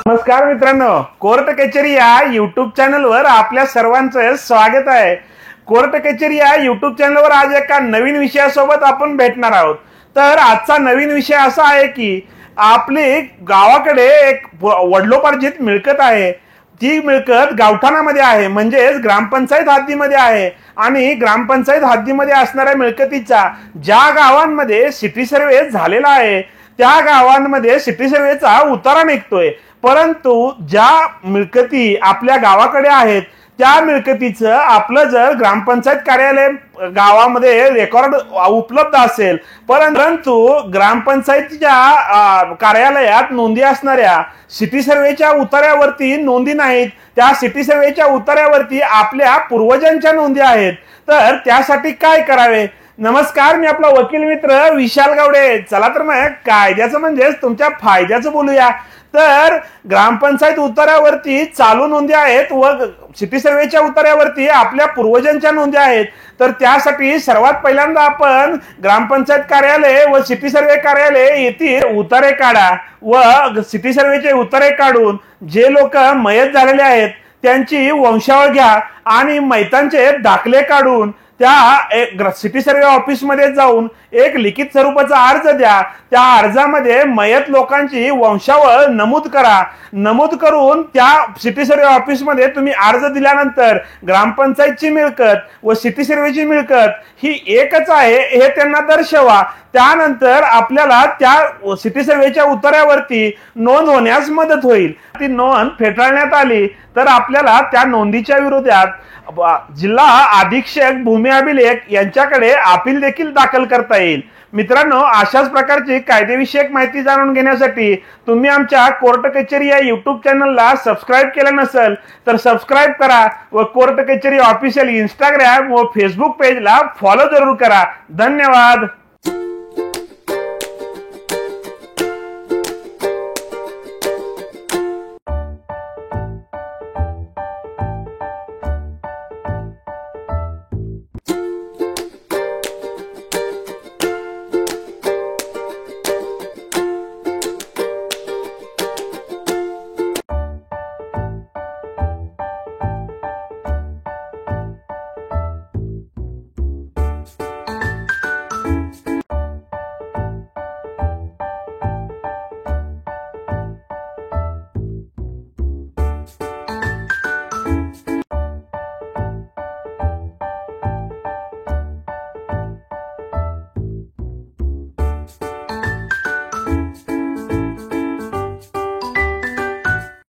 नमस्कार मित्रांनो, कोर्ट कचेरी या युट्यूब चॅनलवर आपल्या सर्वांचं स्वागत आहे। कोर्ट कचेरी या युट्यूब चॅनलवर आज एका नवीन विषयासोबत आपण भेटणार आहोत। तर आजचा नवीन विषय असा आहे की आपली गावाकडे एक वडिलोपार्जित मिळकत आहे। ती मिळकत गावठाणामध्ये आहे, म्हणजेच ग्रामपंचायत हद्दीमध्ये आहे। आणि ग्रामपंचायत हद्दीमध्ये असणाऱ्या मिळकतीचा ज्या गावांमध्ये सिटी सर्वे झालेला आहे त्या गावांमध्ये सिटी सर्वेचा उतारा निघतोय, परंतु ज्या मिळकती आपल्या गावाकडे आहेत त्या मिळकतीचं आपलं जर ग्रामपंचायत कार्यालय गावामध्ये रेकॉर्ड उपलब्ध असेल, परंतु ग्रामपंचायतीच्या कार्यालयात नोंदी असणाऱ्या सिटी सर्वेच्या उतार्यावरती नोंदी नाहीत, त्या सिटी सर्वेच्या उतार्यावरती आपल्या पूर्वजांच्या नोंदी आहेत। तर त्यासाठी काय करावे? नमस्कार, मी आपला वकील मित्र विशाल गावडे। चला तर मग कायद्याचं म्हणजेच तुमच्या फायद्याचं बोलूया। तर ग्रामपंचायत उतार्यावरती चालू नोंदी आहेत व सिटी सर्वेच्या उतार्यावरती आपल्या पूर्वजांच्या नोंदी आहेत। तर त्यासाठी सर्वात पहिल्यांदा आपण ग्रामपंचायत कार्यालय व सिटी सर्वे कार्यालय येथे उतारे काढा व सिटी सर्वेचे उतारे काढून जे लोक मयत झालेले आहेत त्यांची वंशावळ घ्या आणि मैतांचे दाखले काढून त्या सिटी सर्वे ऑफिस मध्ये जाऊन एक लिखित स्वरूपाचा अर्ज द्या। त्या अर्जामध्ये मयत लोकांची वंशावळ नमूद करा। नमूद करून त्या सिटी सर्वे ऑफिस मध्ये तुम्ही अर्ज दिल्यानंतर ग्रामपंचायतची मिळकत व सिटी सर्वेची मिळकत ही एकच आहे हे त्यांना दर्शवा। त्यानंतर आपल्याला त्या सिटी सर्वेच्या उतार्यावरती नोंद होण्यास मदत होईल। ती नोंद फेटाळण्यात आली तर आपल्याला त्या नोंदीच्या विरोधात जिल्हा अधीक्षक भूमी अभिलेख यांच्याकडे अपील देखील दाखल करता येईल। मित्रांनो, अशाच प्रकारची कायदेविषयक माहिती जाणून घेण्यासाठी तुम्ही आमच्या कोर्ट कचेरी या युट्यूब चॅनलला सबस्क्राईब केलं नसेल तर सबस्क्राईब करा व कोर्ट कचेरी ऑफिशियल इंस्टाग्राम व फेसबुक पेजला फॉलो जरूर करा। धन्यवाद।